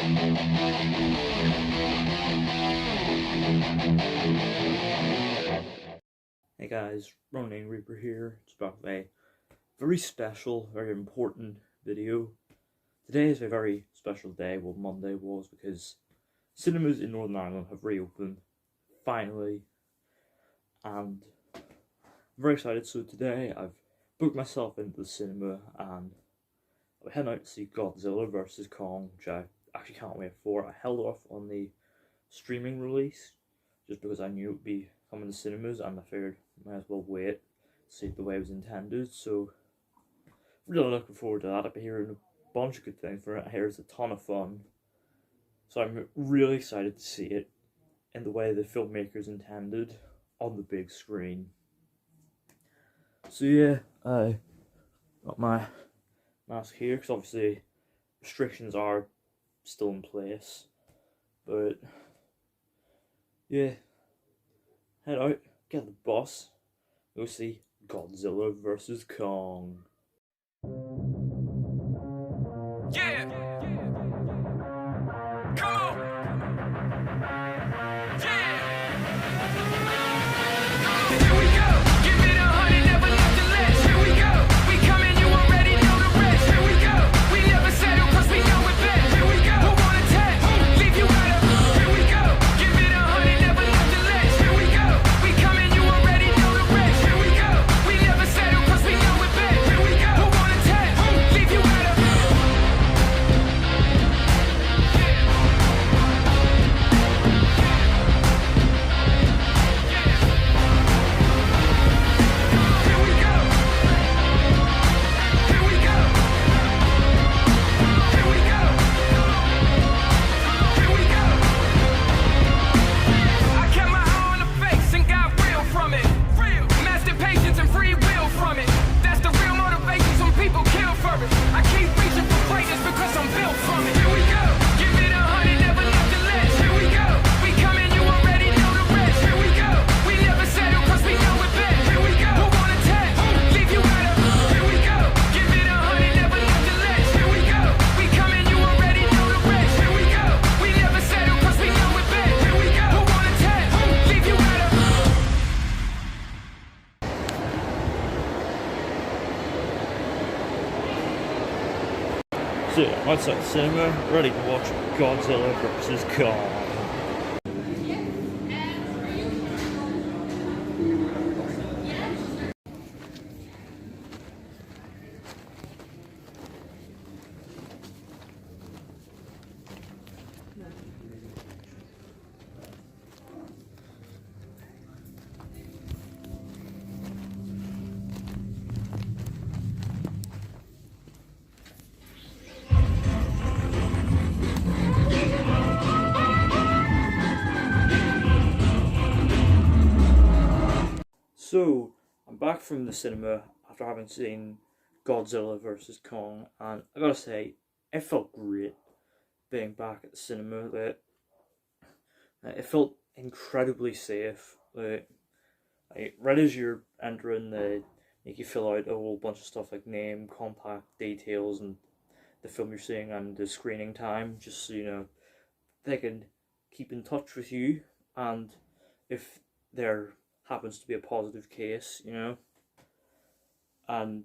Hey guys, Ronin Reaper here. It's about a very special, very important video. Today is a very special day, well Monday was, because cinemas in Northern Ireland have reopened, finally, and I'm very excited. So today I've booked myself into the cinema and I'm heading out to see Godzilla vs. Kong, which I actually can't wait for. I held off on the streaming release just because I knew it would be coming to cinemas, and I figured I might as well wait, see it the way it was intended. So really looking forward to that. I've been hearing a bunch of good things for it. I hear it's a ton of fun, so I'm really excited to see it in the way the filmmakers intended on the big screen. So yeah, I got my mask here because obviously restrictions are still in place, but yeah, head out, get the bus, go see Godzilla vs. Kong. Yeah! Come on! Yeah! Here we go! Give it 100, never nothing less. Here we go! We coming, you already know the rest. Here we go! We never settle cause we know it best. Here we go! Who wanna test? Leave you out of. Here we go! Give it 100, never nothing less. Here we go! We coming, you already know the rest. Here we go! We never settle cause we know it best. Here we go! Who wanna test? Leave you out of. So yeah, I'm outside the cinema, ready to watch Godzilla vs. Kong. So, I'm back from the cinema after having seen Godzilla vs. Kong, and I gotta say, it felt great being back at the cinema. It felt incredibly safe. Right as you're entering, they make you fill out a whole bunch of stuff like name, contact details, and the film you're seeing and the screening time, just so you know they can keep in touch with you, and if there happens to be a positive case, you know, and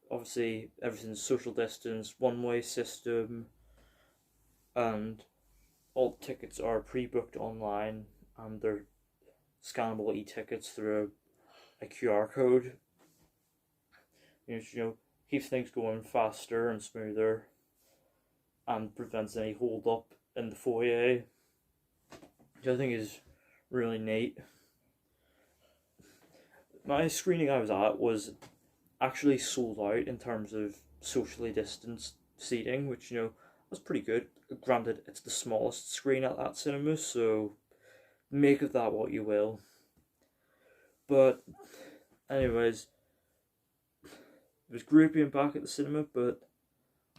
obviously everything's social distance, one-way system, and all tickets are pre-booked online, and they're scannable e-tickets through a QR code. You know, keeps things going faster and smoother, and prevents any hold up in the foyer, which I think is really neat. My screening I was at was actually sold out in terms of socially distanced seating, which, you know, was pretty good. Granted, it's the smallest screen at that cinema, so make of that what you will. But anyways, it was great being back at the cinema, but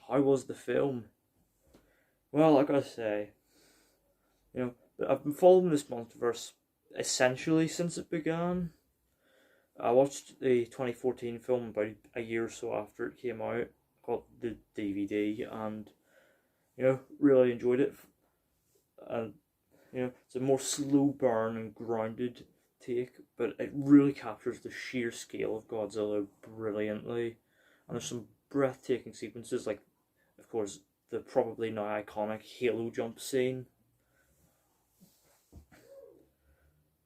how was the film? Well, I gotta say, you know, I've been following this MonsterVerse essentially since it began. I watched the 2014 film about a year or so after it came out, got the DVD, and really enjoyed it. And it's a more slow burn and grounded take, but it really captures the sheer scale of Godzilla brilliantly. And there's some breathtaking sequences, like, of course, the probably now iconic Halo jump scene.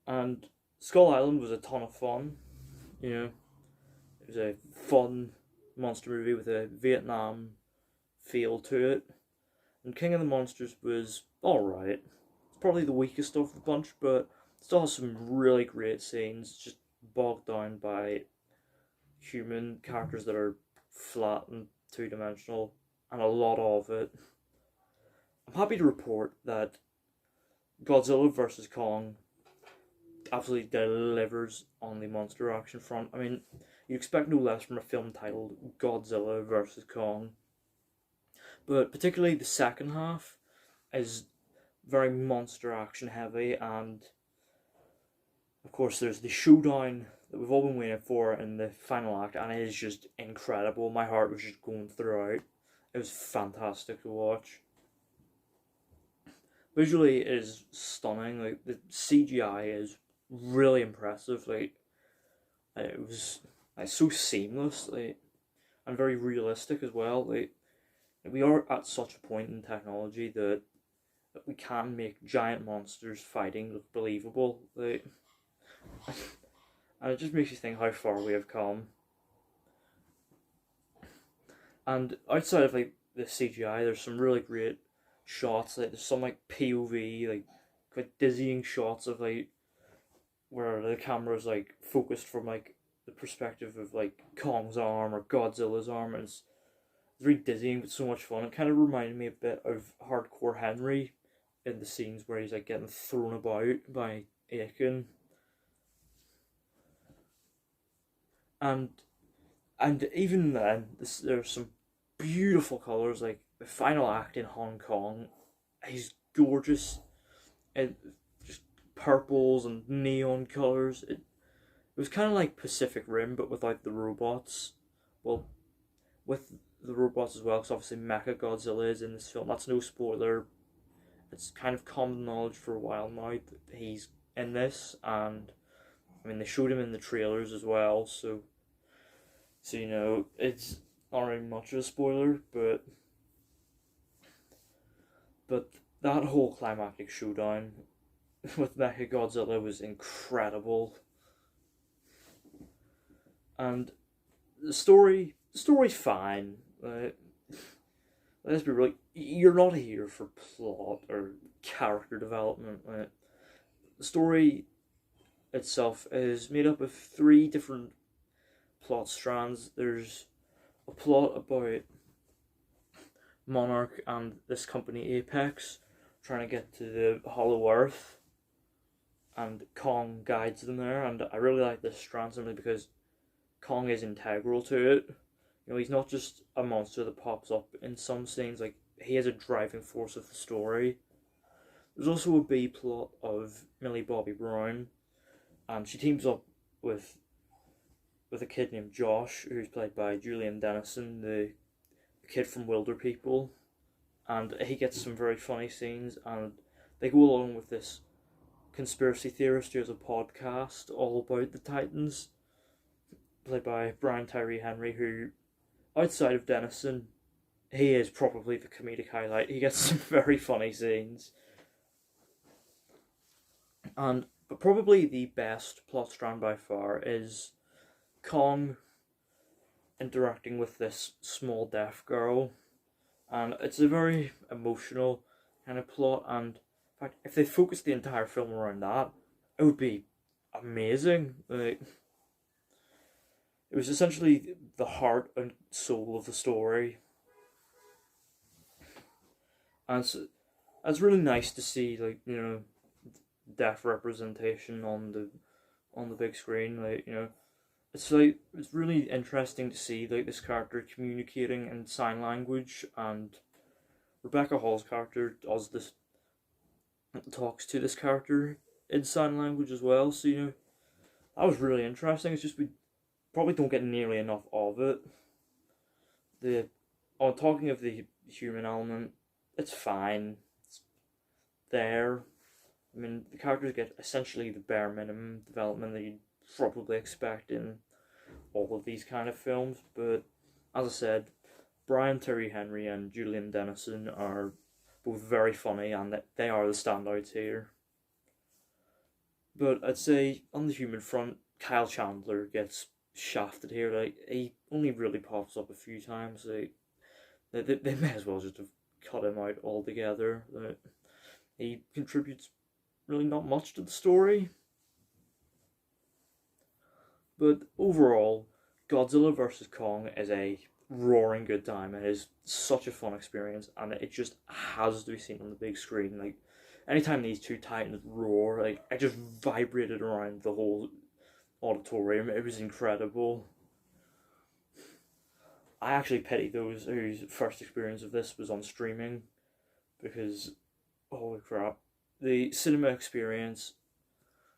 And Skull Island was a ton of fun. It was a fun monster movie with a Vietnam feel to it. And King of the Monsters was alright. It's probably the weakest of the bunch, but still has some really great scenes, just bogged down by human characters that are flat and two-dimensional, and a lot of it. I'm happy to report that Godzilla vs. Kong absolutely delivers on the monster action front. I mean, you expect no less from a film titled Godzilla vs. Kong. But particularly the second half is very monster action heavy, and of course there's the showdown that we've all been waiting for in the final act, and it is just incredible. My heart was just going throughout. It was fantastic to watch. Visually, it is stunning. Like, the CGI is really impressive. Like, it was so seamless, like, and very realistic as well. Like, we are at such a point in technology that we can make giant monsters fighting look believable. Like, and it just makes you think how far we have come. And outside of like the CGI, there's some really great shots. Like, there's some like POV, like quite dizzying shots of like where the camera's like focused from like the perspective of like Kong's arm or Godzilla's arm, and it's very dizzying but so much fun. It kind of reminded me a bit of Hardcore Henry in the scenes where he's like getting thrown about by Aiken. And even then, there's some beautiful colours. Like the final act in Hong Kong, he's gorgeous, and just purples and neon colours. It was kind of like Pacific Rim, but without the robots. Well, with the robots as well, because obviously Mecha Godzilla is in this film. That's no spoiler. It's kind of common knowledge for a while now that he's in this, and I mean they showed him in the trailers as well, so it's not really much of a spoiler, but that whole climactic showdown with Mecha Godzilla was incredible. And the story's fine. Let's be real. You're not here for plot or character development. The story itself is made up of 3 different plot strands. There's a plot about Monarch and this company Apex trying to get to the Hollow Earth, and Kong guides them there. And I really like this strand simply because Kong is integral to it. He's not just a monster that pops up in some scenes. Like, he is a driving force of the story. There's also a B plot of Millie Bobby Brown, and she teams up with a kid named Josh, who's played by Julian Dennison, the kid from Wilder People, and he gets some very funny scenes, and they go along with this conspiracy theorist who has a podcast all about the Titans, played by Brian Tyree Henry, who, outside of Dennison, he is probably the comedic highlight. He gets some very funny scenes. But probably the best plot strand by far is Kong interacting with this small deaf girl. And it's a very emotional kind of plot, and in fact, if they focused the entire film around that, it would be amazing. Like, it was essentially the heart and soul of the story. And it's really nice to see, like, deaf representation on the big screen. Like, it's really interesting to see like this character communicating in sign language, and Rebecca Hall's character talks to this character in sign language as well. So that was really interesting. It's just we probably don't get nearly enough of it. Talking of the human element, it's fine. It's there. I mean, the characters get essentially the bare minimum development that you'd probably expect in all of these kind of films, but as I said, Brian Terry Henry and Julian Dennison are both very funny, and they are the standouts here. But I'd say on the human front, Kyle Chandler gets shafted here. Like, he only really pops up a few times. They may as well just have cut him out altogether. He contributes really not much to the story. But overall, Godzilla vs. Kong is a roaring good time. It is such a fun experience, and it just has to be seen on the big screen. Like, anytime these two titans roar, like, I just vibrated around the whole auditorium. It was incredible. I actually pity those whose first experience of this was on streaming, because, holy crap, the cinema experience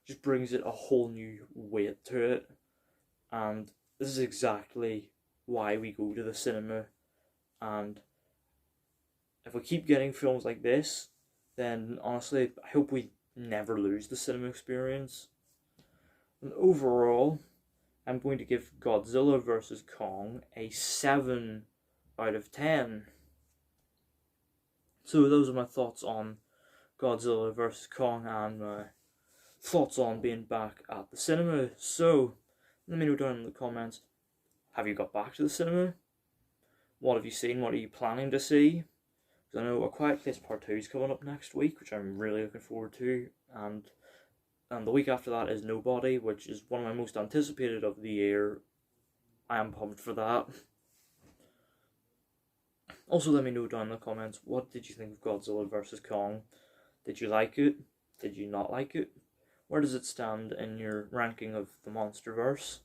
just brings it a whole new weight to it, and this is exactly why we go to the cinema. And if we keep getting films like this, then honestly, I hope we never lose the cinema experience. And overall, I'm going to give Godzilla vs. Kong a 7 out of 10. So those are my thoughts on Godzilla vs. Kong and my thoughts on being back at the cinema. So let me know down in the comments, have you got back to the cinema? What have you seen? What are you planning to see? Because I know A Quiet Place Part 2 is coming up next week, which I'm really looking forward to, and the week after that is Nobody, which is one of my most anticipated of the year. I am pumped for that. Also, let me know down in the comments, what did you think of Godzilla vs. Kong? Did you like it? Did you not like it? Where does it stand in your ranking of the Monsterverse?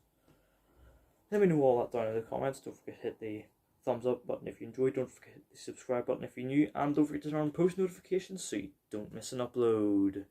Let me know all that down in the comments. Don't forget to hit the thumbs up button if you enjoyed. Don't forget to hit the subscribe button if you're new. And don't forget to turn on post notifications so you don't miss an upload.